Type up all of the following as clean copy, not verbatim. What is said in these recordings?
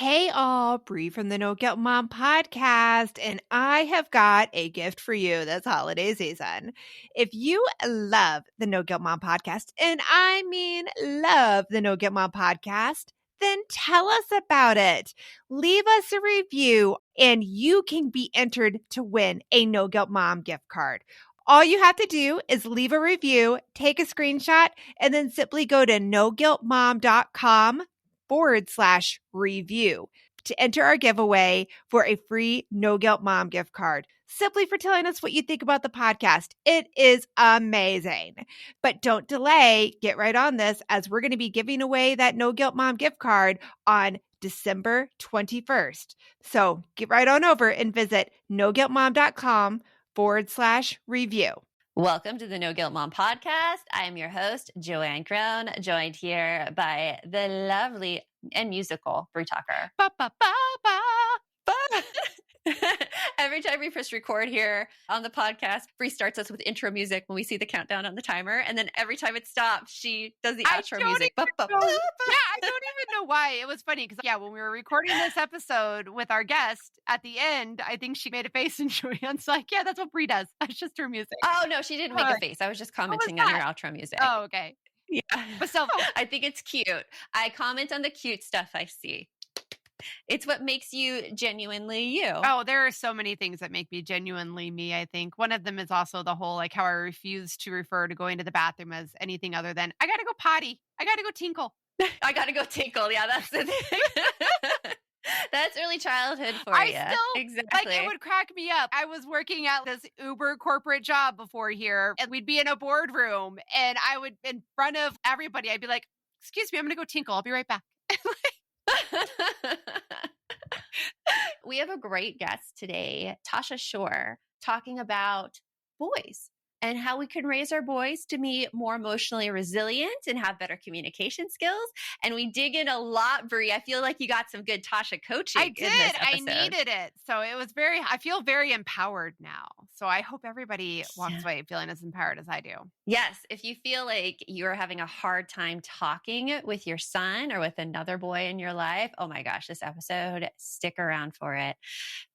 Hey all, Bree from the No Guilt Mom podcast, and I have got a gift for you this holiday season. If you love the No Guilt Mom podcast, and I mean love the No Guilt Mom podcast, then tell us about it. Leave us a review, and you can be entered to win a No Guilt Mom gift card. All you have to do is leave a review, take a screenshot, and then simply go to noguiltmom.com/review to enter our giveaway for a free No Guilt Mom gift card, simply for telling us what you think about the podcast. It is amazing. But don't delay. Get right on this, as we're going to be giving away that No Guilt Mom gift card on December 21st. So get right on over and visit noguiltmom.com/review. Welcome to the No Guilt Mom podcast. I am your host, Joanne Crone, joined here by the lovely and musical Bree Tucker. Ba, ba, ba, ba. Every time we press record here on the podcast, Bree starts us with intro music when we see the countdown on the timer. And then every time it stops, she does the outro music. I don't even know why. It was funny because, when we were recording this episode with our guest at the end, I think she made a face and Joanne's like, yeah, that's what Bree does. That's just her music. Oh, no, she didn't make a face. I was just commenting on your outro music. Oh, okay. Yeah. But so I think it's cute. I comment on the cute stuff I see. It's what makes you genuinely you. Oh, there are so many things that make me genuinely me, I think. One of them is also the whole, how I refuse to refer to going to the bathroom as anything other than, I got to go potty. I got to go tinkle. I got to go tinkle. Yeah, that's the thing. That's early childhood for you. Exactly. It would crack me up. I was working at this Uber corporate job before here, and we'd be in a boardroom, and I would, in front of everybody, I'd be like, excuse me, I'm going to go tinkle. I'll be right back. We have a great guest today, Tosha Shore, talking about boys and how we can raise our boys to be more emotionally resilient and have better communication skills. And we dig in a lot, Bree. I feel like you got some good Tosha coaching. I did. I needed it. So it was I feel very empowered now. So I hope everybody walks away feeling as empowered as I do. Yes. If you feel like you're having a hard time talking with your son or with another boy in your life, oh my gosh, this episode, stick around for it.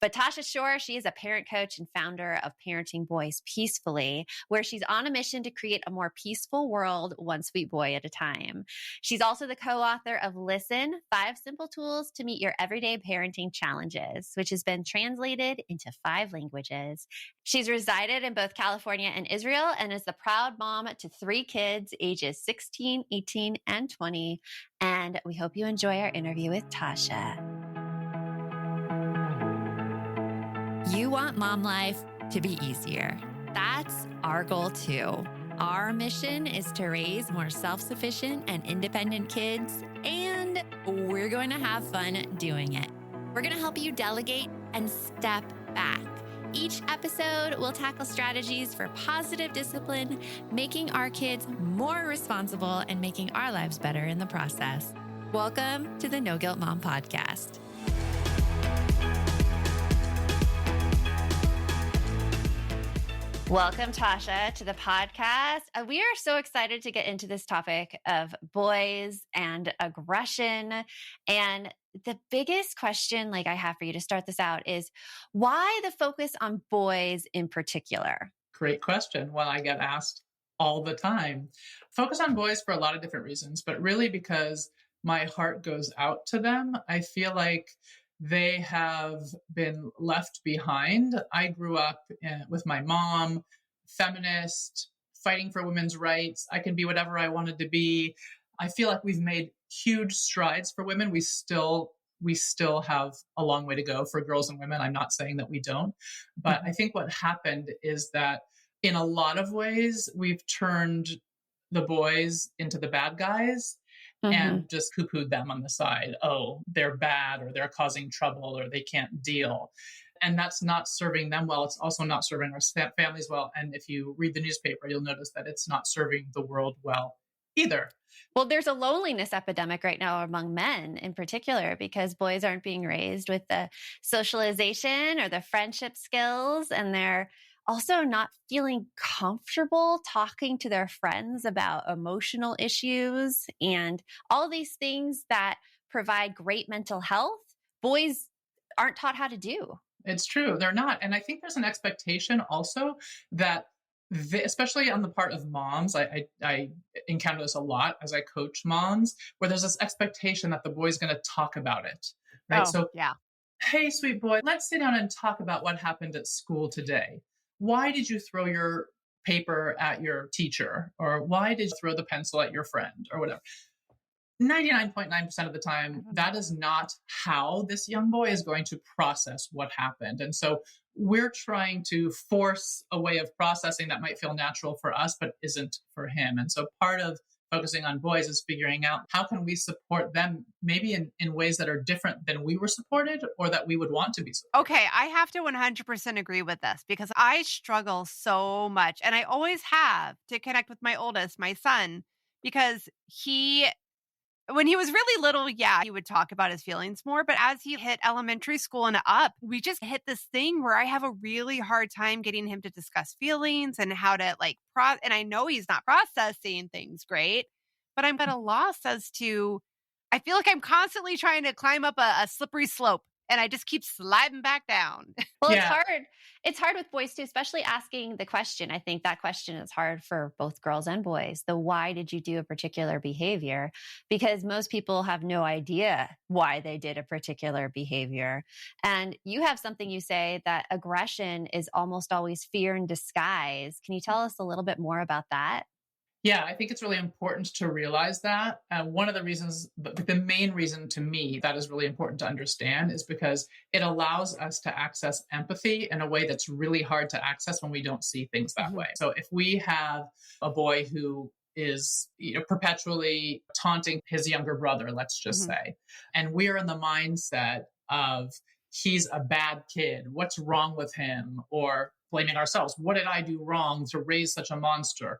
But Tosha Shore, she is a parent coach and founder of Parenting Boys Peacefully, where she's on a mission to create a more peaceful world, one sweet boy at a time. She's also the co-author of Listen, 5 Simple Tools to Meet Your Everyday Parenting Challenges, which has been translated into 5 languages. She's resided in both California and Israel and is the proud mom to 3 kids, ages 16, 18, and 20. And we hope you enjoy our interview with Tosha. You want mom life to be easier. That's our goal too. Our mission is to raise more self-sufficient and independent kids, and we're going to have fun doing it. We're going to help you delegate and step back. Each episode will tackle strategies for positive discipline, making our kids more responsible and making our lives better in the process. Welcome to the No Guilt Mom podcast. Welcome, Tosha, to the podcast. We are so excited to get into this topic of boys and aggression. And the biggest question I have for you to start this out is, why the focus on boys in particular? Great question. One I get asked all the time. Focus on boys for a lot of different reasons, but really because my heart goes out to them. I feel like they have been left behind. I grew up with my mom, feminist, fighting for women's rights. I can be whatever I wanted to be. I feel like we've made huge strides for women. We still have a long way to go for girls and women. I'm not saying that we don't, but I think what happened is that in a lot of ways, we've turned the boys into the bad guys. And just poo-pooed them on the side. Oh, they're bad, or they're causing trouble, or they can't deal. And that's not serving them well. It's also not serving our families well. And if you read the newspaper, you'll notice that it's not serving the world well either. Well, there's a loneliness epidemic right now among men in particular, because boys aren't being raised with the socialization or the friendship skills, and they're also not feeling comfortable talking to their friends about emotional issues and all these things that provide great mental health boys aren't taught how to do. It's true. They're not. And I think there's an expectation also that especially on the part of moms, I encounter this a lot as I coach moms, where there's this expectation that the boy's going to talk about it, right? Oh, So, yeah. hey, sweet boy, let's sit down and talk about what happened at school today. Why did you throw your paper at your teacher? Or why did you throw the pencil at your friend or whatever? 99.9% of the time, that is not how this young boy is going to process what happened. And so we're trying to force a way of processing that might feel natural for us, but isn't for him. And so part of focusing on boys is figuring out how can we support them maybe in ways that are different than we were supported or that we would want to be supported. Okay, I have to 100% agree with this because I struggle so much, and I always have, to connect with my oldest, my son, because when he was really little, yeah, he would talk about his feelings more. But as he hit elementary school and up, we just hit this thing where I have a really hard time getting him to discuss feelings and how to and I know he's not processing things great, but I'm at a loss as to, I feel like I'm constantly trying to climb up a slippery slope and I just keep sliding back down. Well, Yeah. it's hard. It's hard with boys too, especially asking the question. I think that question is hard for both girls and boys. The why did you do a particular behavior? Because most people have no idea why they did a particular behavior. And you have something you say that aggression is almost always fear in disguise. Can you tell us a little bit more about that? Yeah, I think it's really important to realize that. One of the reasons, the main reason to me that is really important to understand is because it allows us to access empathy in a way that's really hard to access when we don't see things that way. So if we have a boy who is perpetually taunting his younger brother, let's just say, and we're in the mindset of he's a bad kid, what's wrong with him, or blaming ourselves, what did I do wrong to raise such a monster?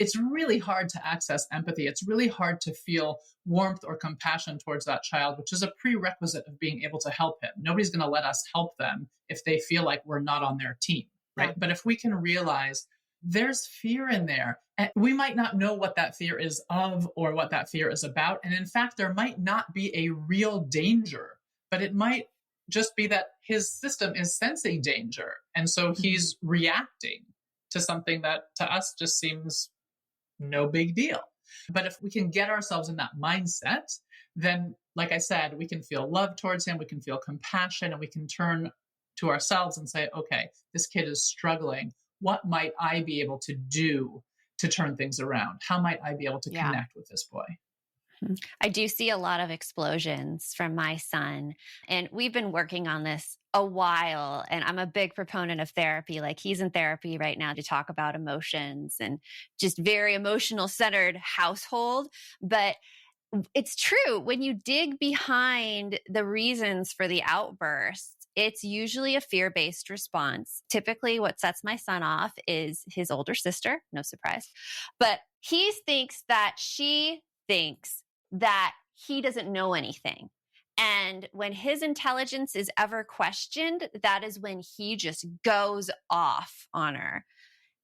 It's really hard to access empathy. It's really hard to feel warmth or compassion towards that child, which is a prerequisite of being able to help him. Nobody's going to let us help them if they feel like we're not on their team, right? Yeah. But if we can realize there's fear in there, and we might not know what that fear is of or what that fear is about. And in fact, there might not be a real danger, but it might just be that his system is sensing danger. And so he's reacting to something that to us just seems no big deal. But if we can get ourselves in that mindset, then, like I said, we can feel love towards him, we can feel compassion, and we can turn to ourselves and say, okay, this kid is struggling. What might I be able to do to turn things around? How might I be able to connect with this boy? I do see a lot of explosions from my son, and we've been working on this a while, and I'm a big proponent of therapy. Like, he's in therapy right now to talk about emotions and just very emotional centered household. But it's true, when you dig behind the reasons for the outbursts, it's usually a fear-based response. Typically, what sets my son off is his older sister, no surprise, but he thinks that she thinks that he doesn't know anything. And when his intelligence is ever questioned, that is when he just goes off on her.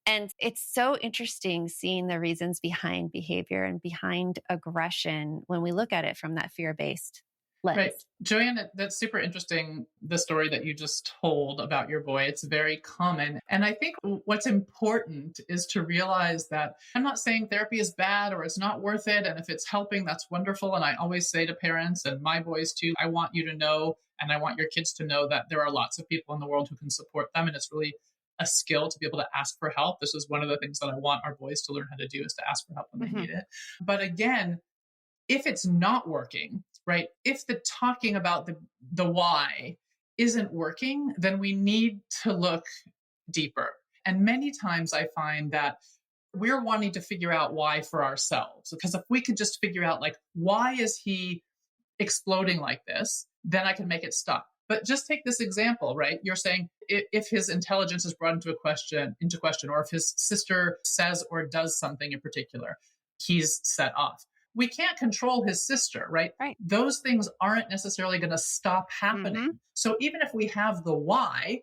And it's so interesting seeing the reasons behind behavior and behind aggression when we look at it from that fear-based lens. Right. Joanne, that's super interesting, the story that you just told about your boy. It's very common. And I think what's important is to realize that I'm not saying therapy is bad or it's not worth it. And if it's helping, that's wonderful. And I always say to parents and my boys too, I want you to know, and I want your kids to know that there are lots of people in the world who can support them. And it's really a skill to be able to ask for help. This is one of the things that I want our boys to learn how to do, is to ask for help when they need it. But again, if it's not working, right? If the talking about the why isn't working, then we need to look deeper. And many times I find that we're wanting to figure out why for ourselves. Because if we could just figure out, like, why is he exploding like this, then I can make it stop. But just take this example, right? You're saying if his intelligence is brought into question, or if his sister says or does something in particular, he's set off. We can't control his sister, right? Those things aren't necessarily going to stop happening. So even if we have the why,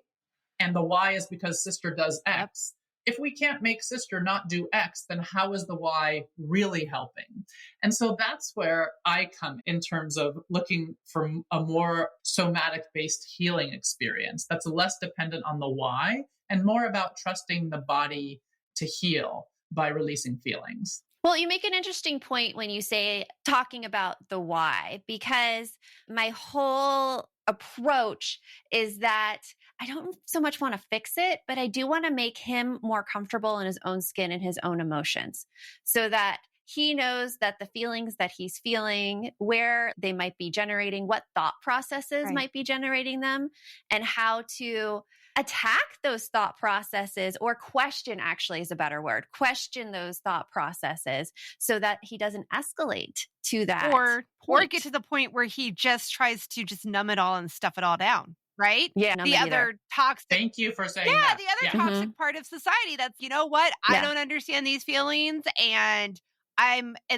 and the why is because sister does X, if we can't make sister not do X, then how is the Y really helping? And so that's where I come in terms of looking for a more somatic based healing experience that's less dependent on the Y and more about trusting the body to heal by releasing feelings. Well, you make an interesting point when you say talking about the why, because my whole approach is that I don't so much want to fix it, but I do want to make him more comfortable in his own skin and his own emotions so that he knows that the feelings that he's feeling, where they might be generating, what thought processes might be generating them, and how to attack those thought processes, or question, actually is a better word, question those thought processes so that he doesn't escalate to that or point. get to the point where he just tries to just numb it all and stuff it all down, right? Yeah, The other toxic Thank you for saying that. the other toxic part of society that's, you know what, I don't understand these feelings, and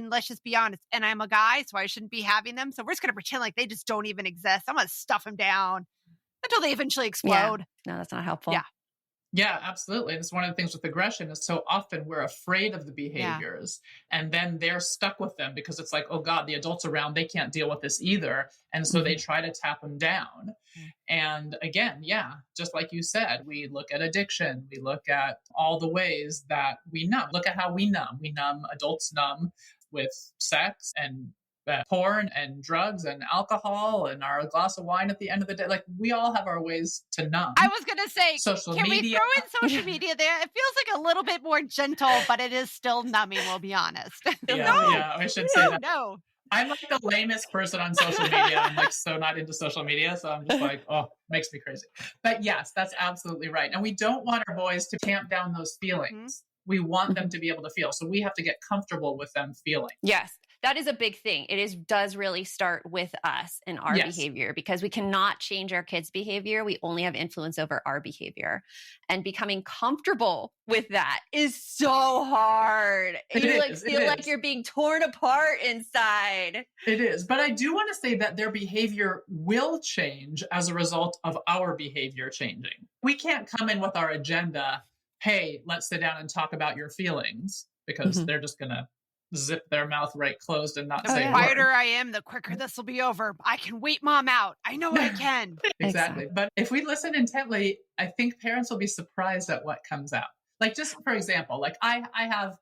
let's just be honest, and I'm a guy, so I shouldn't be having them, so we're just going to pretend like they just don't even exist. I'm going to stuff them down until they eventually explode. No, that's not helpful. Yeah, absolutely. And it's one of the things with aggression is so often we're afraid of the behaviors and then they're stuck with them because it's like, oh God, the adults around, they can't deal with this either. And so they try to tap them down. And again, just like you said, we look at addiction, we look at all the ways that we numb. Look at how we numb. We numb, adults numb with sex and porn and drugs and alcohol and our glass of wine at the end of the day. Like, we all have our ways to numb. I was going to say, social can media. we throw in social media there? It feels like a little bit more gentle, but it is still numbing, we'll be honest. Yeah, I should say that. No. I'm like the lamest person on social media. I'm like so not into social media. So I'm just like, oh, makes me crazy. But yes, that's absolutely right. And we don't want our boys to tamp down those feelings. We want them to be able to feel. So we have to get comfortable with them feeling. Yes. That is a big thing. Does really start with us and our behavior, because we cannot change our kids' behavior. We only have influence over our behavior. And becoming comfortable with that is so hard. You feel like you're being torn apart inside. It is. But I do want to say that their behavior will change as a result of our behavior changing. We can't come in with our agenda, hey, let's sit down and talk about your feelings, because they're just going to zip their mouth right closed and not say the quieter I am, the quicker this will be over. I can wait mom out. I know I can. Exactly. But if we listen intently, I think parents will be surprised at what comes out. Like, just for example, like I have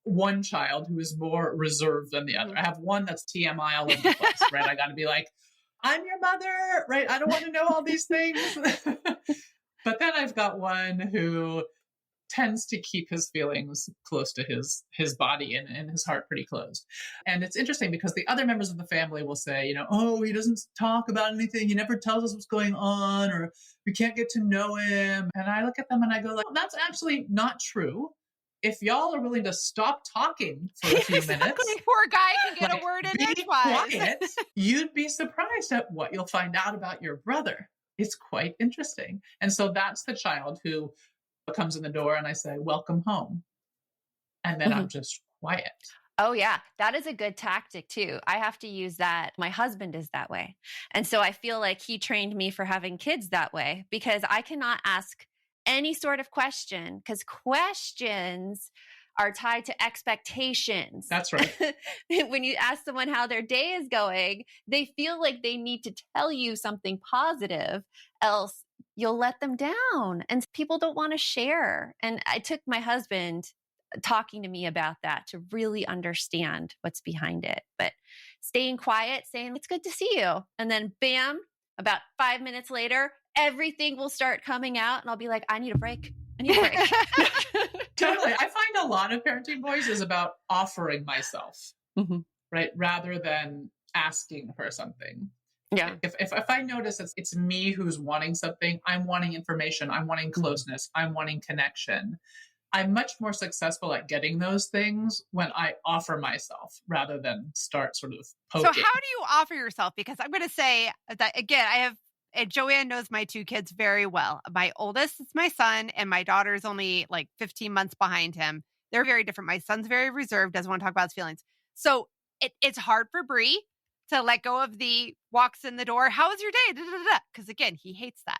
one child who is more reserved than the other. I have one that's TMI all over the place, right? I got to be like, I'm your mother, right? I don't want to know all these things. But then I've got one who tends to keep his feelings close to his body and his heart pretty closed. And it's interesting because the other members of the family will say, you know, oh, he doesn't talk about anything. He never tells us what's going on, or we can't get to know him. And I look at them and I go like, that's actually not true. If y'all are willing to stop talking for a few minutes, poor guy can get a word in edgewise. Quiet, you'd be surprised at what you'll find out about your brother. It's quite interesting. And so that's the child who comes in the door and I say, welcome home. And then I'm just quiet. Oh yeah. That is a good tactic too. I have to use that. My husband is that way. And so I feel like he trained me for having kids that way, because I cannot ask any sort of question, because questions are tied to expectations. That's right. When you ask someone how their day is going, they feel like they need to tell you something positive, else you'll let them down. And people don't want to share. And I took my husband talking to me about that to really understand what's behind it. But staying quiet, saying, it's good to see you. And then bam, about 5 minutes later, everything will start coming out. And I'll be like, I need a break. Totally. I find a lot of parenting boys is about offering myself, right? Rather than asking for something. Yeah. If I notice it's me who's wanting something, I'm wanting information, I'm wanting closeness, I'm wanting connection. I'm much more successful at getting those things when I offer myself rather than start sort of poking. So how do you offer yourself? Because I'm going to say that again, Joanne knows my two kids very well. My oldest is my son, and my daughter is only like 15 months behind him. They're very different. My son's very reserved, doesn't want to talk about his feelings. So it's hard for Bree to let go of the walks in the door. How was your day? Because again, he hates that.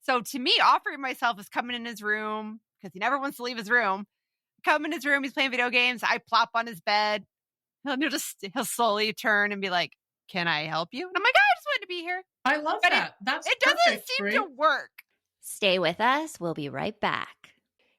So to me, offering myself is coming in his room, because he never wants to leave his room. Come in his room, he's playing video games. I plop on his bed. He'll slowly turn and be like, "Can I help you?" And I'm like, "I just wanted to be here." I love But that. That's it doesn't perfect, seem Brie. to work. Stay with us. We'll be right back.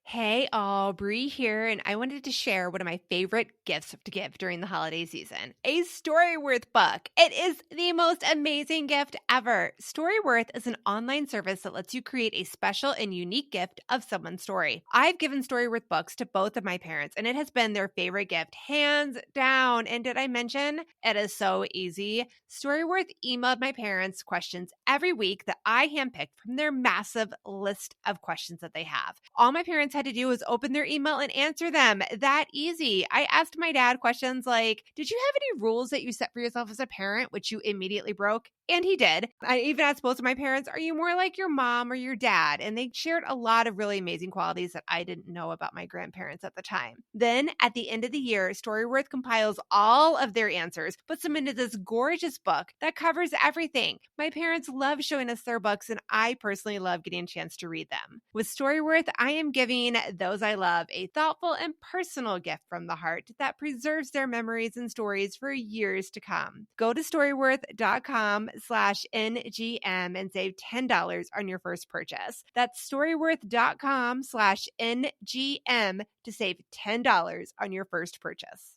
Hey, all, Brie here, and I wanted to share one of my favorite gifts to give during the holiday season, a Storyworth book. It is the most amazing gift ever. Storyworth is an online service that lets you create a special and unique gift of someone's story. I've given Storyworth books to both of my parents, and it has been their favorite gift, hands down. And did I mention it is so easy? Storyworth emailed my parents questions every week that I handpicked from their massive list of questions that they have. All my parents had to do was open their email and answer them. That easy. I asked my dad questions like, did you have any rules that you set for yourself as a parent, which you immediately broke? And he did. I even asked both of my parents, are you more like your mom or your dad? And they shared a lot of really amazing qualities that I didn't know about my grandparents at the time. Then at the end of the year, Storyworth compiles all of their answers, puts them into this gorgeous book that covers everything. My parents love showing us their books, and I personally love getting a chance to read them. With Storyworth, I am giving those I love a thoughtful and personal gift from the heart that preserves their memories and stories for years to come. Go to storyworth.com/NGM and save $10 on your first purchase. That's storyworth.com/NGM to save $10 on your first purchase.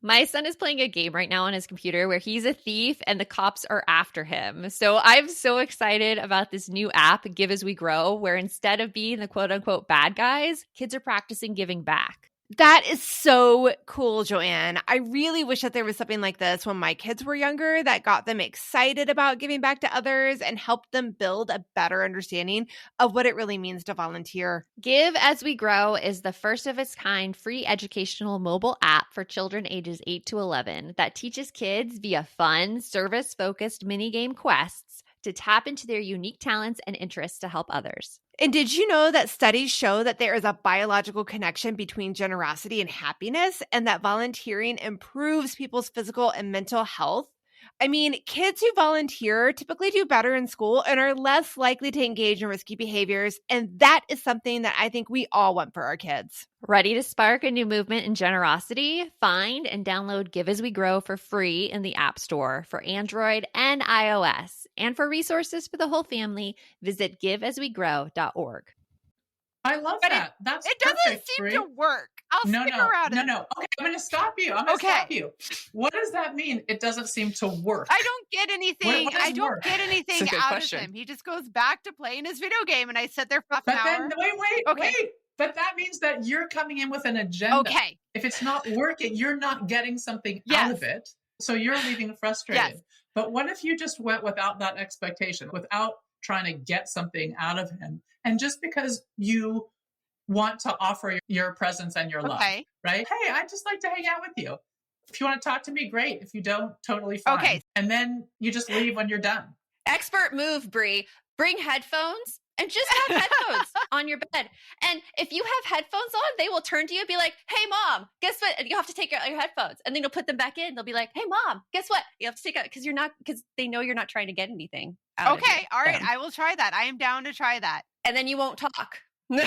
My son is playing a game right now on his computer where he's a thief and the cops are after him. So I'm so excited about this new app, Give As We Grow, where instead of being the quote unquote bad guys, kids are practicing giving back. That is so cool, Joanne. I really wish that there was something like this when my kids were younger that got them excited about giving back to others and helped them build a better understanding of what it really means to volunteer. Give As We Grow is the first of its kind free educational mobile app for children ages 8 to 11 that teaches kids via fun, service-focused minigame quests to tap into their unique talents and interests to help others. And did you know that studies show that there is a biological connection between generosity and happiness, and that volunteering improves people's physical and mental health? I mean, kids who volunteer typically do better in school and are less likely to engage in risky behaviors. And that is something that I think we all want for our kids. Ready to spark a new movement in generosity? Find and download Give As We Grow for free in the App Store for Android and iOS. And for resources for the whole family, visit giveaswegrow.org. I love that. That's it doesn't perfect, seem Brie. to work. I'll stick around. No. Okay, I'm going to stop you. Stop you. What does that mean? It doesn't seem to work. I don't get anything. What get anything out question. of him. He just goes back to playing his video game, and I sit there for But an hour. then, wait. But that means that you're coming in with an agenda. Okay. If it's not working, you're not getting something out of it. So you're leaving frustrated. Yes. But what if you just went without that expectation, without trying to get something out of him? And just because you want to offer your presence and your love, right? Hey, I'd just like to hang out with you. If you want to talk to me, great. If you don't, totally fine. Okay. And then you just leave when you're done. Expert move, Brie. Bring headphones and just have headphones on your bed. And if you have headphones on, they will turn to you and be like, hey, Mom, guess what? And you have to take out your headphones. And then you'll put them back in. They'll be like, hey, Mom, guess what? You have to take out because they know you're not trying to get anything out of it. All right. I will try that. I am down to try that. And then you won't talk. Yeah.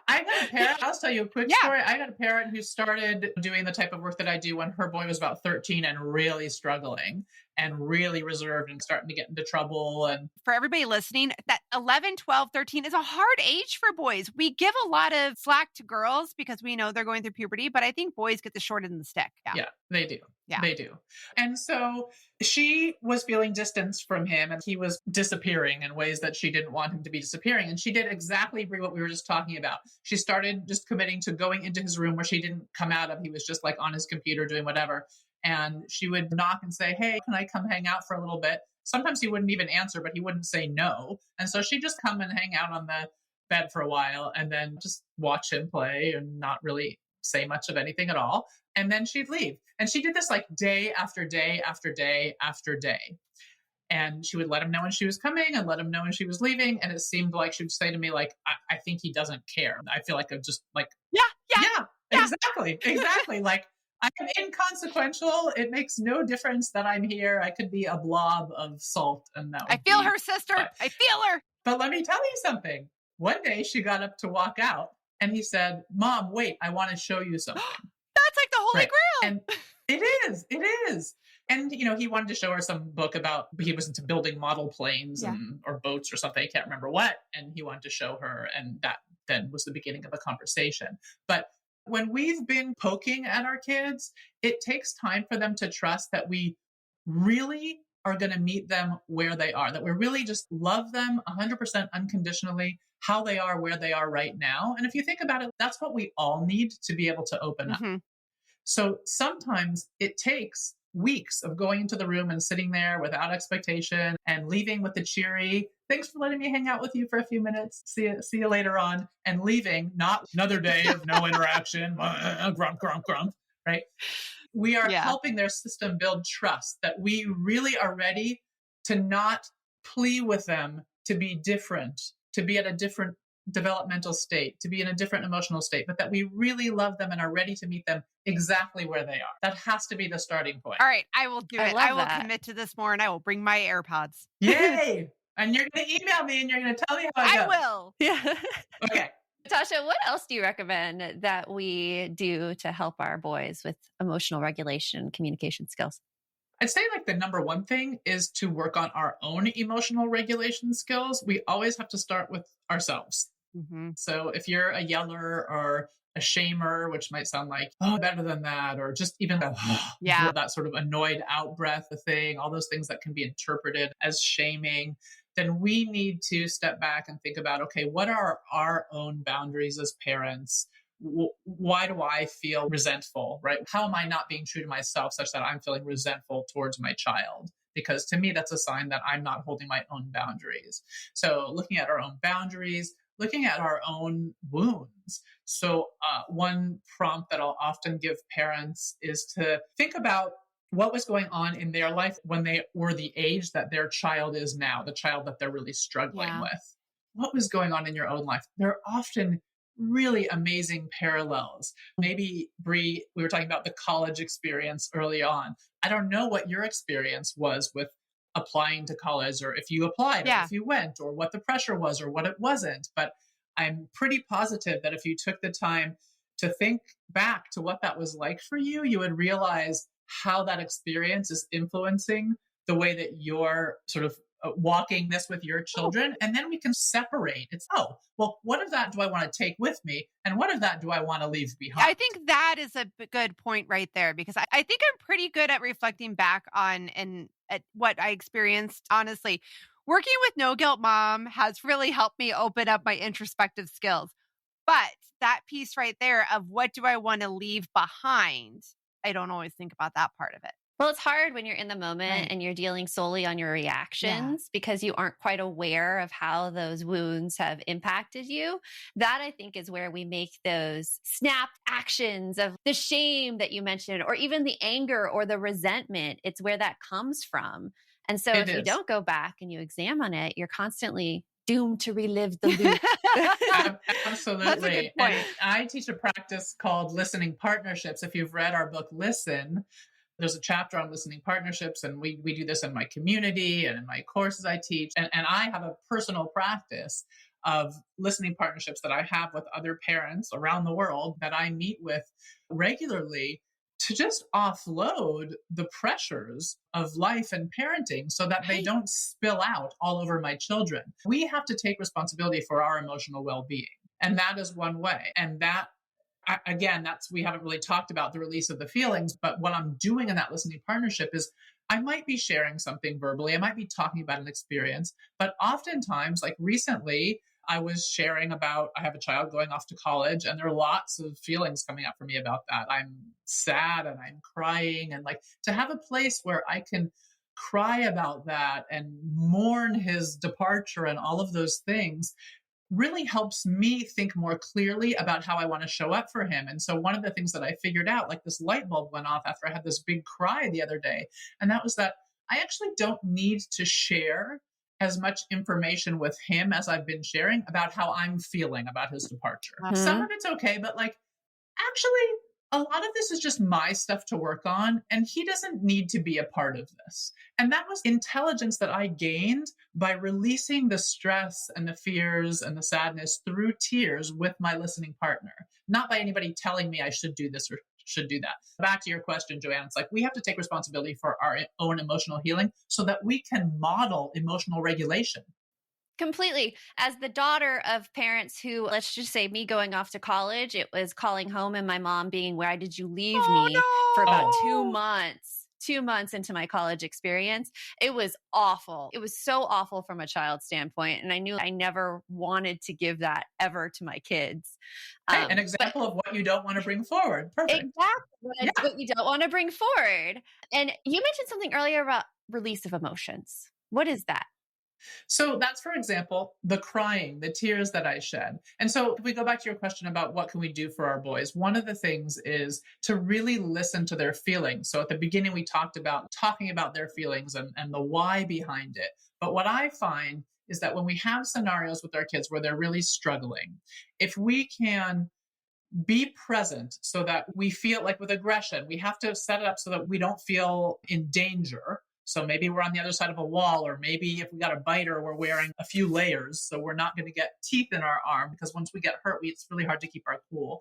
I got a parent. I'll tell you a quick story. I got a parent who started doing the type of work that I do when her boy was about 13 and really struggling and really reserved and starting to get into trouble. And for everybody listening, that 11, 12, 13 is a hard age for boys. We give a lot of slack to girls because we know they're going through puberty, but I think boys get the short end of the stick. Yeah, they do. Yeah. They do. And so she was feeling distance from him and he was disappearing in ways that she didn't want him to be disappearing. And she did exactly what we were just talking about. She started just committing to going into his room where she didn't come out of. He was just like on his computer doing whatever. And she would knock and say, hey, can I come hang out for a little bit? Sometimes he wouldn't even answer, but he wouldn't say no. And so she'd just come and hang out on the bed for a while and then just watch him play and not really say much of anything at all. And then she'd leave. And she did this like day after day after day after day. And she would let him know when she was coming and let him know when she was leaving. And it seemed like she would say to me, like, I think he doesn't care. I feel like I'm just like, yeah, exactly. Like, I'm inconsequential. It makes no difference that I'm here. I could be a blob of salt. And that I feel her, sister. I feel her. But let me tell you something. one day she got up to walk out and he said, Mom, wait, I want to show you something. That's like the Holy Right. Grail. And it is. And, he wanted to show her some book about, he was into building model planes or boats or something. I can't remember what. And he wanted to show her. And that then was the beginning of a conversation. But when we've been poking at our kids, it takes time for them to trust that we really are going to meet them where they are, that we really just love them 100% unconditionally, how they are, where they are right now. And if you think about it, that's what we all need to be able to open up. So sometimes it takes weeks of going into the room and sitting there without expectation and leaving with the cheery, thanks for letting me hang out with you for a few minutes. See you later on. And leaving, not another day of no interaction, grump, grump, grump, right? We are helping their system build trust that we really are ready to not plea with them to be different, to be at a different developmental state, to be in a different emotional state, but that we really love them and are ready to meet them exactly where they are. That has to be the starting point. All right, I will do it. I will commit to this more and I will bring my AirPods. Yay! And you're going to email me and you're going to tell me how it goes. I will. Yeah. Okay. Tosha, what else do you recommend that we do to help our boys with emotional regulation, communication skills? I'd say like the number one thing is to work on our own emotional regulation skills. We always have to start with ourselves. So if you're a yeller or a shamer, which might sound like, oh, better than that, or just even that sort of annoyed out breath thing, all those things that can be interpreted as shaming, then we need to step back and think about, okay, what are our own boundaries as parents? Why do I feel resentful, right? How am I not being true to myself such that I'm feeling resentful towards my child? Because to me, that's a sign that I'm not holding my own boundaries. So looking at our own boundaries, looking at our own wounds. So one prompt that I'll often give parents is to think about what was going on in their life when they were the age that their child is now, the child that they're really struggling with. What was going on in your own life? There are often really amazing parallels. Maybe, Bree, we were talking about the college experience early on. I don't know what your experience was with applying to college, or if you applied, or if you went, or what the pressure was, or what it wasn't. But I'm pretty positive that if you took the time to think back to what that was like for you, you would realize how that experience is influencing the way that you're sort of walking this with your children. And then we can separate. It's, what of that do I want to take with me? And what of that do I want to leave behind? I think that is a good point right there, because I think I'm pretty good at reflecting back on and at what I experienced. Honestly, working with No Guilt Mom has really helped me open up my introspective skills. But that piece right there of what do I want to leave behind, I don't always think about that part of it. Well, it's hard when you're in the moment and you're dealing solely on your reactions because you aren't quite aware of how those wounds have impacted you. That, I think, is where we make those snap actions of the shame that you mentioned, or even the anger or the resentment. It's where that comes from. And so if you don't go back and you examine it, you're constantly doomed to relive the loop. Absolutely. That's a good point. And I teach a practice called listening partnerships. If you've read our book, Listen, there's a chapter on listening partnerships, and we do this in my community and in my courses I teach. And I have a personal practice of listening partnerships that I have with other parents around the world that I meet with regularly to just offload the pressures of life and parenting so that they don't spill out all over my children. We have to take responsibility for our emotional well-being. And that is one way. And that, again, we haven't really talked about the release of the feelings, but what I'm doing in that listening partnership is I might be sharing something verbally. I might be talking about an experience, but oftentimes, like recently, I was sharing about, I have a child going off to college, and there are lots of feelings coming up for me about that. I'm sad and I'm crying, and like to have a place where I can cry about that and mourn his departure and all of those things really helps me think more clearly about how I want to show up for him. And so one of the things that I figured out, like this light bulb went off after I had this big cry the other day. And that was that I actually don't need to share as much information with him as I've been sharing about how I'm feeling about his departure. Some of it's okay, but like actually a lot of this is just my stuff to work on, and he doesn't need to be a part of this. And that was intelligence that I gained by releasing the stress and the fears and the sadness through tears with my listening partner, not by anybody telling me I should do this or should do that. Back to your question, Joanne, it's like we have to take responsibility for our own emotional healing so that we can model emotional regulation. Completely. As the daughter of parents who, let's just say me going off to college, it was calling home and my mom being, why did you leave me for about 2 months? 2 months into my college experience. It was awful. It was so awful from a child standpoint. And I knew I never wanted to give that ever to my kids. Hey, an example of what you don't want to bring forward. Perfect. Exactly. What you don't want to bring forward. And you mentioned something earlier about release of emotions. What is that? So that's, for example, the crying, the tears that I shed. And so if we go back to your question about what can we do for our boys, one of the things is to really listen to their feelings. So at the beginning, we talked about talking about their feelings and the why behind it. But what I find is that when we have scenarios with our kids where they're really struggling, if we can be present so that we feel like with aggression, we have to set it up so that we don't feel in danger. So maybe we're on the other side of a wall, or maybe if we got a biter, we're wearing a few layers. So we're not going to get teeth in our arm, because once we get hurt, it's really hard to keep our cool.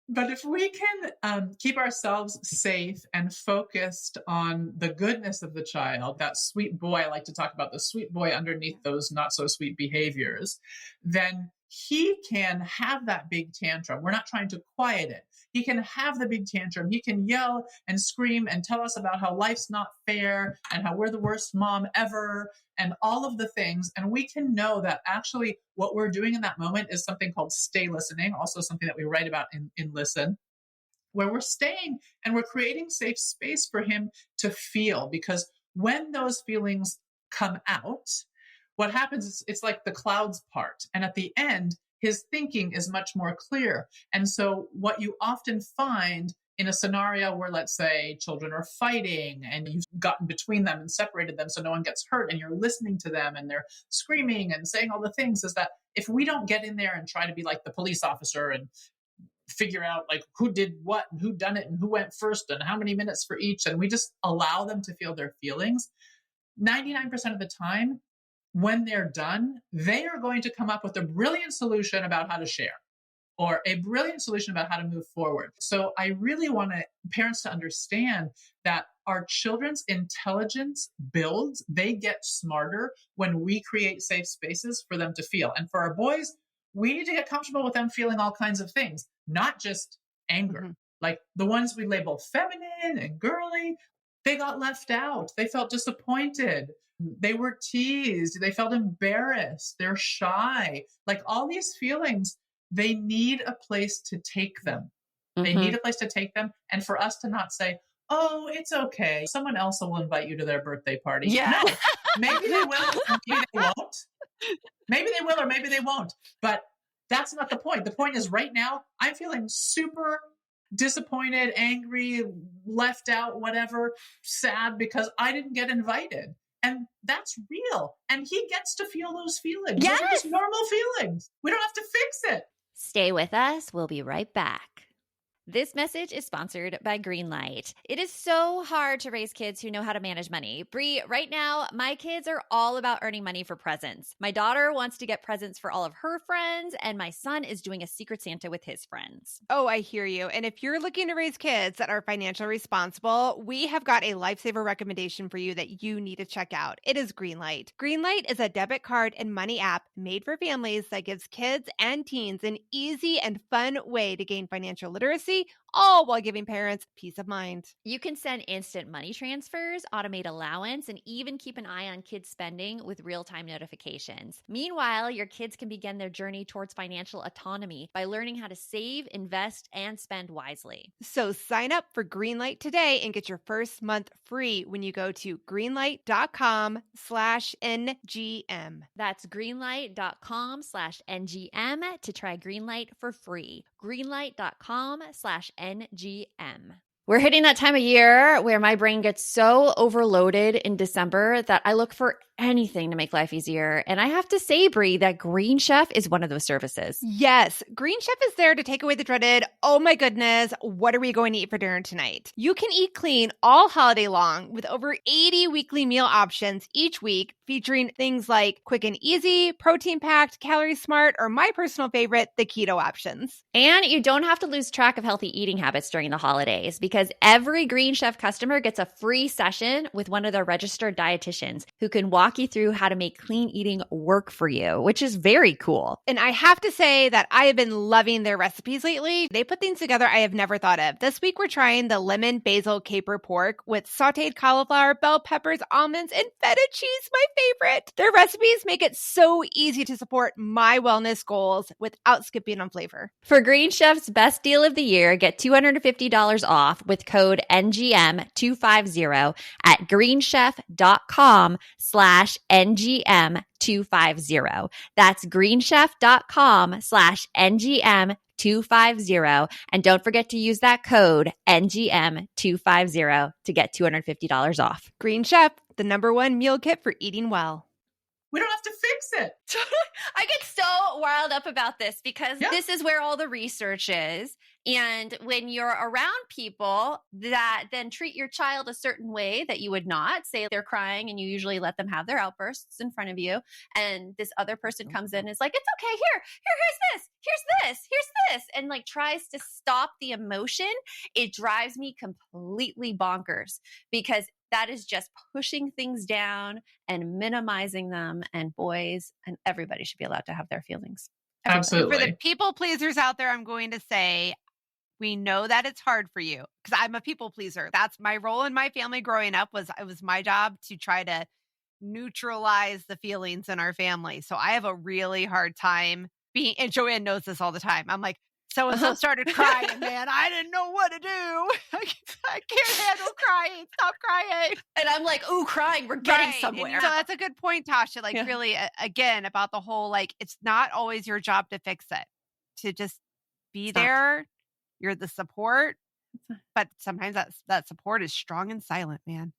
But if we can keep ourselves safe and focused on the goodness of the child, that sweet boy, I like to talk about the sweet boy underneath those not so sweet behaviors, then he can have that big tantrum. We're not trying to quiet it. He can have the big tantrum. He can yell and scream and tell us about how life's not fair and how we're the worst mom ever and all of the things. And we can know that actually what we're doing in that moment is something called stay listening, also something that we write about in Listen, where we're staying and we're creating safe space for him to feel. Because when those feelings come out, what happens is it's like the clouds part. And at the end, his thinking is much more clear. And so what you often find in a scenario where, let's say, children are fighting and you've gotten between them and separated them so no one gets hurt, and you're listening to them and they're screaming and saying all the things, is that if we don't get in there and try to be like the police officer and figure out like who did what and who done it and who went first and how many minutes for each, and we just allow them to feel their feelings, 99% of the time, when they're done, they are going to come up with a brilliant solution about how to share, or a brilliant solution about how to move forward. So I really want parents to understand that our children's intelligence builds. They get smarter when we create safe spaces for them to feel. And for our boys, we need to get comfortable with them feeling all kinds of things, not just anger. Mm-hmm. Like the ones we label feminine and girly, they got left out. They felt disappointed. They were teased. They felt embarrassed. They're shy. Like all these feelings, they need a place to take them. Mm-hmm. They need a place to take them. And for us to not say, oh, it's okay, someone else will invite you to their birthday party. Yeah. No, maybe they will, maybe they won't. Maybe they will or maybe they won't. But that's not the point. The point is right now, I'm feeling super disappointed, angry, left out, whatever, sad because I didn't get invited. And that's real. And he gets to feel those feelings. Yes. Those are just normal feelings. We don't have to fix it. Stay with us. We'll be right back. This message is sponsored by Greenlight. It is so hard to raise kids who know how to manage money. Bree, right now, my kids are all about earning money for presents. My daughter wants to get presents for all of her friends, and my son is doing a Secret Santa with his friends. Oh, I hear you. And if you're looking to raise kids that are financially responsible, we have got a lifesaver recommendation for you that you need to check out. It is Greenlight. Greenlight is a debit card and money app made for families that gives kids and teens an easy and fun way to gain financial literacy, all while giving parents peace of mind. You can send instant money transfers, automate allowance, and even keep an eye on kids' spending with real-time notifications. Meanwhile, your kids can begin their journey towards financial autonomy by learning how to save, invest, and spend wisely. So sign up for Greenlight today and get your first month free when you go to greenlight.com/NGM. That's greenlight.com/NGM to try Greenlight for free. Greenlight.com/NGM. We're hitting that time of year where my brain gets so overloaded in December that I look for anything to make life easier. And I have to say, Brie, that Green Chef is one of those services. Yes, Green Chef is there to take away the dreaded, oh my goodness, what are we going to eat for dinner tonight? You can eat clean all holiday long with over 80 weekly meal options each week, featuring things like quick and easy, protein-packed, calorie-smart, or my personal favorite, the keto options. And you don't have to lose track of healthy eating habits during the holidays because every Green Chef customer gets a free session with one of their registered dietitians who can walk you through how to make clean eating work for you, which is very cool. And I have to say that I have been loving their recipes lately. They put things together I have never thought of. This week, we're trying the lemon basil caper pork with sauteed cauliflower, bell peppers, almonds, and feta cheese, my favorite. Their recipes make it so easy to support my wellness goals without skipping on flavor. For Green Chef's best deal of the year, get $250 off with code NGM250 at greenchef.com/NGM250. That's greenchef.com/NGM250. And don't forget to use that code NGM250 to get $250 off. Green Chef, the #1 meal kit for eating well. We don't have to fix it. I get so riled up about this because this is where all the research is. And when you're around people that then treat your child a certain way that you would not, say they're crying and you usually let them have their outbursts in front of you. And this other person comes in and is like, it's okay, here's this, and like tries to stop the emotion. It drives me completely bonkers because that is just pushing things down and minimizing them. And boys and everybody should be allowed to have their feelings. Everybody. Absolutely. For the people pleasers out there, I'm going to say, we know that it's hard for you because I'm a people pleaser. That's my role in my family growing up. It was my job to try to neutralize the feelings in our family. So I have a really hard time and Joanne knows this all the time. I'm like, so-and-so started crying, man. I didn't know what to do. I can't handle crying. Stop crying. And I'm like, ooh, crying. We're getting somewhere. So that's a good point, Tosha. Like really, again, about the whole, like, it's not always your job to fix it. To just be there. You're the support. But sometimes that support is strong and silent, man.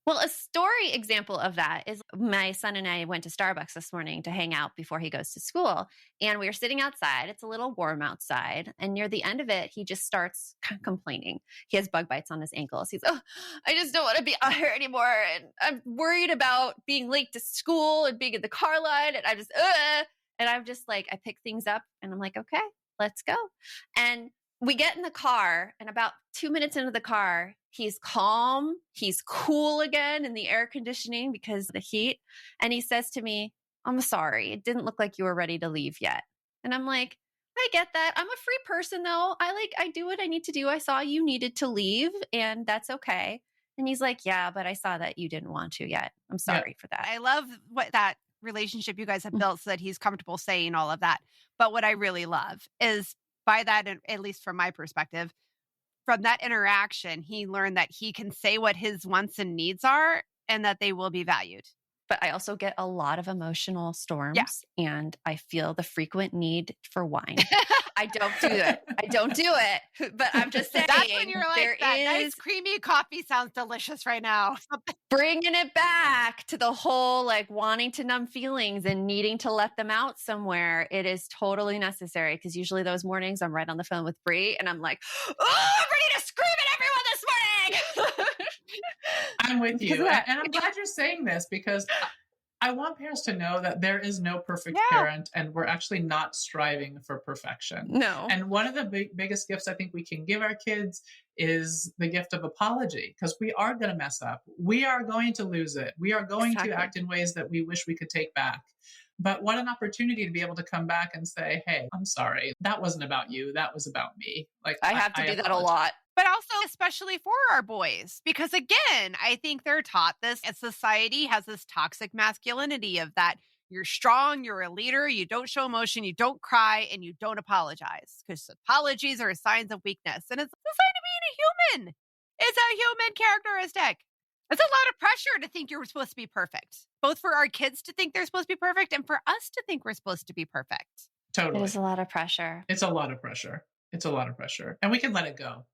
Well, a story example of that is my son and I went to Starbucks this morning to hang out before he goes to school. And we were sitting outside. It's a little warm outside. And near the end of it, he just starts complaining. He has bug bites on his ankles. He's, I just don't want to be out here anymore. And I'm worried about being late to school and being in the car line. And I'm just like, I pick things up and I'm like, okay, let's go. And we get in the car, and about 2 minutes into the car, he's calm. He's cool again in the air conditioning because of the heat. And he says to me, I'm sorry. It didn't look like you were ready to leave yet. And I'm like, I get that. I'm a free person though. I do what I need to do. I saw you needed to leave and that's okay. And he's like, yeah, but I saw that you didn't want to yet. I'm sorry for that. I love what that relationship you guys have built so that he's comfortable saying all of that. But what I really love is by that, at least from my perspective, from that interaction, he learned that he can say what his wants and needs are and that they will be valued. But I also get a lot of emotional storms and I feel the frequent need for wine. I don't do it. But I'm just saying. That's when you're like, that nice creamy coffee sounds delicious right now. Bringing it back to the whole like wanting to numb feelings and needing to let them out somewhere. It is totally necessary because usually those mornings I'm right on the phone with Brie and I'm like, I'm ready to scream at everyone this morning. I'm with you. And I'm glad you're saying this because I want parents to know that there is no perfect parent and we're actually not striving for perfection. No. And one of the biggest gifts I think we can give our kids is the gift of apology because we are going to mess up. We are going to lose it. We are going to act in ways that we wish we could take back. But what an opportunity to be able to come back and say, hey, I'm sorry. That wasn't about you. That was about me. Like I have to do that a lot. But also especially for our boys, because again, I think they're taught this as society has this toxic masculinity of that you're strong, you're a leader, you don't show emotion, you don't cry, and you don't apologize because apologies are signs of weakness. And it's a sign of being a human. It's a human characteristic. It's a lot of pressure to think you're supposed to be perfect, both for our kids to think they're supposed to be perfect and for us to think we're supposed to be perfect. Totally. It is a lot of pressure. It's a lot of pressure. It's a lot of pressure. And we can let it go.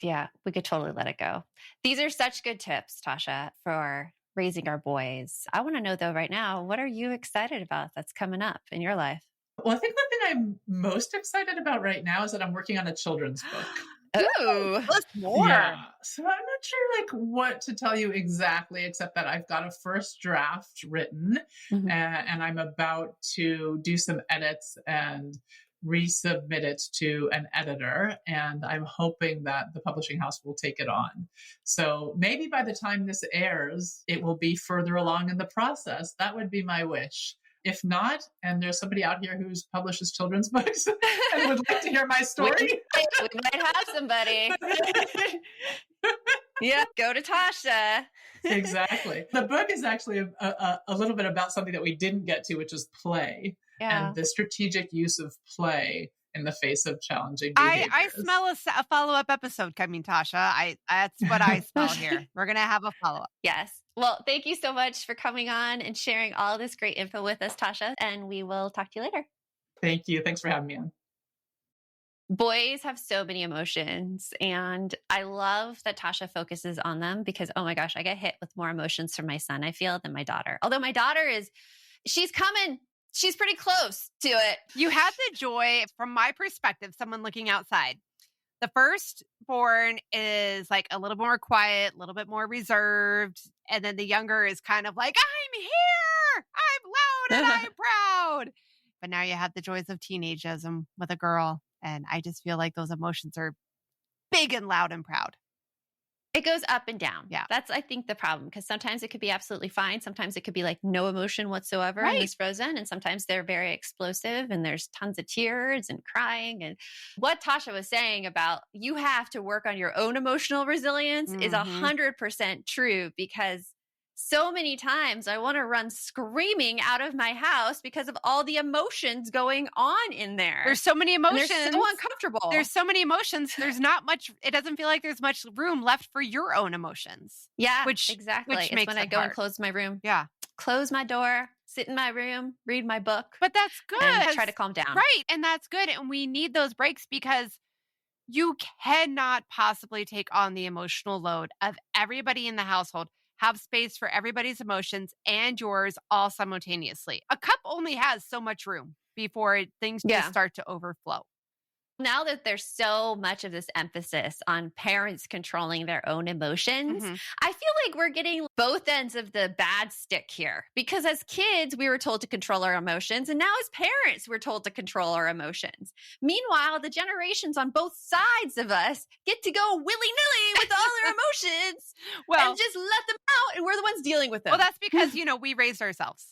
Yeah, we could totally let it go. These are such good tips, Tosha, for raising our boys. I want to know though, right now, what are you excited about that's coming up in your life? Well, I think the thing I'm most excited about right now is that I'm working on a children's book. Ooh. Plus more. Yeah. So I'm not sure like what to tell you exactly, except that I've got a first draft written Mhm. and I'm about to do some edits and resubmit it to an editor. And I'm hoping that the publishing house will take it on. So maybe by the time this airs, it will be further along in the process. That would be my wish. If not, and there's somebody out here who publishes children's books and would like to hear my story, We might have somebody. Yeah, go to Tosha. exactly. The book is actually a little bit about something that we didn't get to, which is play and the strategic use of play in the face of challenging behaviors. I smell a follow-up episode coming, Tasha. That's what I smell here. We're going to have a follow-up. Yes. Well, thank you so much for coming on and sharing all this great info with us, Tosha. And we will talk to you later. Thank you. Thanks for having me on. Boys have so many emotions, and I love that Tosha focuses on them because, oh my gosh, I get hit with more emotions from my son, I feel, than my daughter. Although my daughter she's coming. She's pretty close to it. You had the joy, from my perspective, someone looking outside. The firstborn is like a little more quiet, a little bit more reserved. And then the younger is kind of like, I'm here, I'm loud and I'm proud. But now you have the joys of teenageism with a girl. And I just feel like those emotions are big and loud and proud. It goes up and down. Yeah. That's, I think, the problem, because sometimes it could be absolutely fine. Sometimes it could be like no emotion whatsoever in this Frozen. And sometimes they're very explosive and there's tons of tears and crying. And what Tosha was saying about you have to work on your own emotional resilience is 100% true, because so many times I want to run screaming out of my house because of all the emotions going on in there. There's so many emotions. And they're so uncomfortable. There's so many emotions. There's not much. It doesn't feel like there's much room left for your own emotions. Yeah, which exactly. Which it's makes when I go and close my room. Yeah. Close my door, sit in my room, read my book. But that's good. And try to calm down. Right. And that's good. And we need those breaks because you cannot possibly take on the emotional load of everybody in the household. Have space for everybody's emotions and yours all simultaneously. A cup only has so much room before things just start to overflow. Now that there's so much of this emphasis on parents controlling their own emotions, I feel like we're getting both ends of the bad stick here. Because as kids, we were told to control our emotions. And now as parents, we're told to control our emotions. Meanwhile, the generations on both sides of us get to go willy-nilly with all their emotions and just let them out. And we're the ones dealing with them. Well, that's because, we raised ourselves.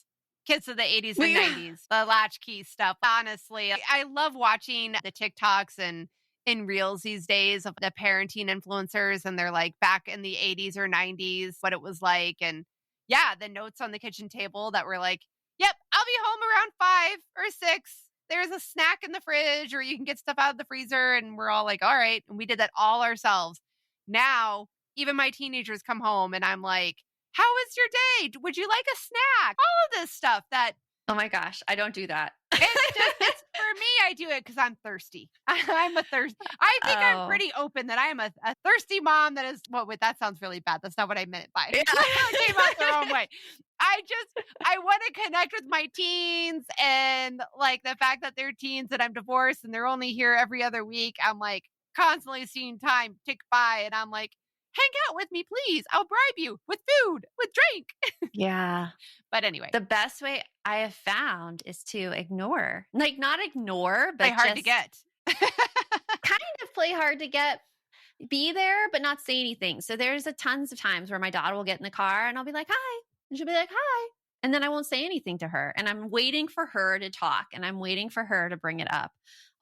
Kids of the 80s and 90s, the latchkey stuff. Honestly, I love watching the TikToks and in reels these days of the parenting influencers, and they're like back in the 80s or 90s, what it was like. And the notes on the kitchen table that were like, yep, I'll be home around 5 or 6. There's a snack in the fridge, or you can get stuff out of the freezer. And we're all like, all right. And we did that all ourselves. Now, even my teenagers come home and I'm like, how was your day? Would you like a snack? All of this stuff that. Oh my gosh, I don't do that. For me, I do it because I'm thirsty. I'm a thirsty. I think I'm pretty open that I am a thirsty mom that is, that sounds really bad. That's not what I meant by it. It came out the wrong way. I want to connect with my teens, and like the fact that they're teens and I'm divorced and they're only here every other week. I'm like constantly seeing time tick by and I'm like, hang out with me, please. I'll bribe you with food, with drink. Yeah. But anyway. The best way I have found is to ignore. Like, not ignore, but play hard to get. Kind of play hard to get. Be there, but not say anything. So there's tons of times where my daughter will get in the car and I'll be like, hi. And she'll be like, hi. And then I won't say anything to her. And I'm waiting for her to talk. And I'm waiting for her to bring it up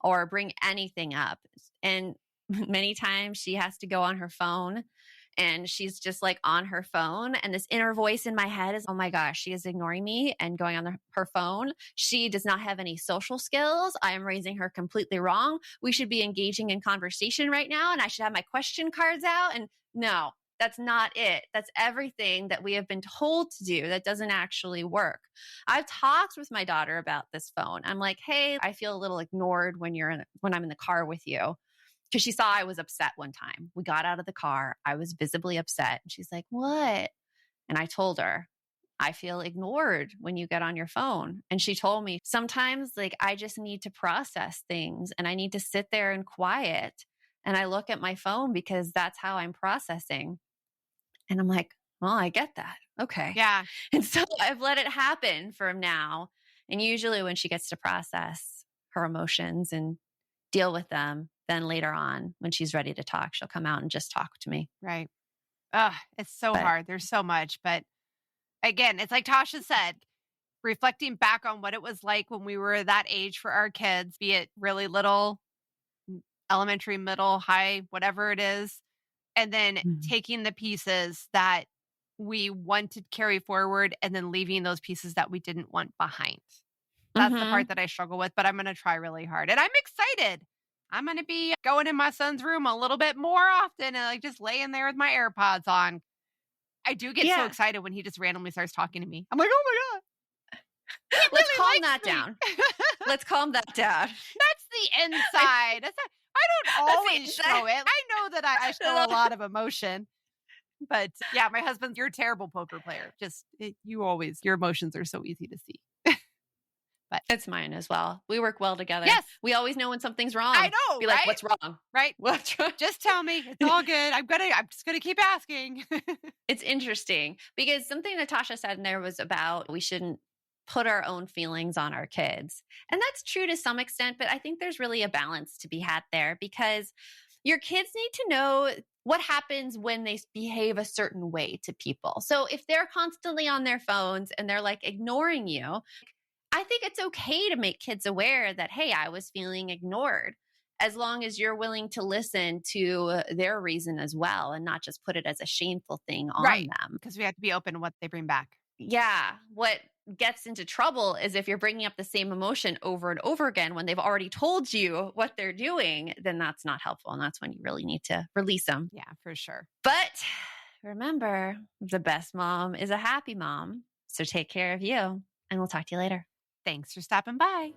or bring anything up. And many times she has to go on her phone and she's just like on her phone. And this inner voice in my head is, oh my gosh, she is ignoring me and going on her phone. She does not have any social skills. I am raising her completely wrong. We should be engaging in conversation right now. And I should have my question cards out. And no, that's not it. That's everything that we have been told to do that doesn't actually work. I've talked with my daughter about this phone. I'm like, hey, I feel a little ignored when I'm in the car with you. because she saw I was upset one time. We got out of the car. I was visibly upset. And she's like, what? And I told her, I feel ignored when you get on your phone. And she told me sometimes like I just need to process things and I need to sit there in quiet. And I look at my phone because that's how I'm processing. And I'm like, well, I get that. Okay. Yeah. And so I've let it happen from now. And usually when she gets to process her emotions and deal with them, then later on, when she's ready to talk, she'll come out and just talk to me. Right. Ugh, it's so hard. There's so much. But again, it's like Tosha said, reflecting back on what it was like when we were that age for our kids, be it really little, elementary, middle, high, whatever it is, and then taking the pieces that we want to carry forward and then leaving those pieces that we didn't want behind. That's the part that I struggle with, but I'm going to try really hard. And I'm excited. I'm going to be going in my son's room a little bit more often and like just laying there with my AirPods on. I do get so excited when he just randomly starts talking to me. I'm like, oh my God. Let's calm that down. Let's calm that down. That's the inside. I don't always show it. I know that I show a lot of emotion. But yeah, my husband's, you're a terrible poker player. Your emotions are so easy to see. But it's mine as well. We work well together. Yes. We always know when something's wrong. I know. Be like, what's wrong? Right. What's wrong? Just tell me. It's all good. I'm just gonna keep asking. It's interesting because something that Tosha said in there was about we shouldn't put our own feelings on our kids. And that's true to some extent, but I think there's really a balance to be had there because your kids need to know what happens when they behave a certain way to people. So if they're constantly on their phones and they're like ignoring you, I think it's okay to make kids aware that, hey, I was feeling ignored, as long as you're willing to listen to their reason as well and not just put it as a shameful thing on them. Because we have to be open to what they bring back. Yeah. What gets into trouble is if you're bringing up the same emotion over and over again when they've already told you what they're doing, then that's not helpful. And that's when you really need to release them. Yeah, for sure. But remember, the best mom is a happy mom. So take care of you, and we'll talk to you later. Thanks for stopping by.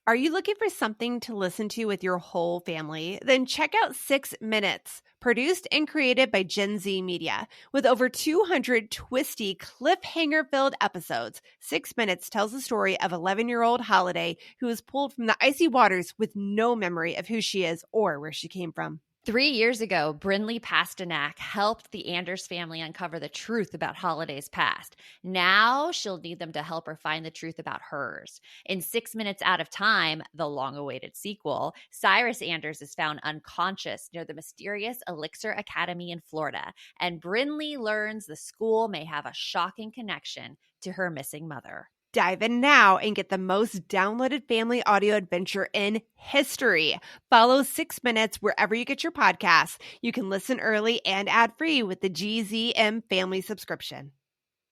Are you looking for something to listen to with your whole family? Then check out 6 Minutes, produced and created by Gen Z Media. With over 200 twisty, cliffhanger-filled episodes, 6 Minutes tells the story of 11-year-old Holiday who is pulled from the icy waters with no memory of who she is or where she came from. 3 years ago, Brinley Pasternak helped the Anders family uncover the truth about Holiday's past. Now she'll need them to help her find the truth about hers. In 6 Minutes Out of Time, the long-awaited sequel, Cyrus Anders is found unconscious near the mysterious Elixir Academy in Florida, and Brinley learns the school may have a shocking connection to her missing mother. Dive in now and get the most downloaded family audio adventure in history. Follow 6 Minutes wherever you get your podcasts. You can listen early and ad-free with the GZM family subscription.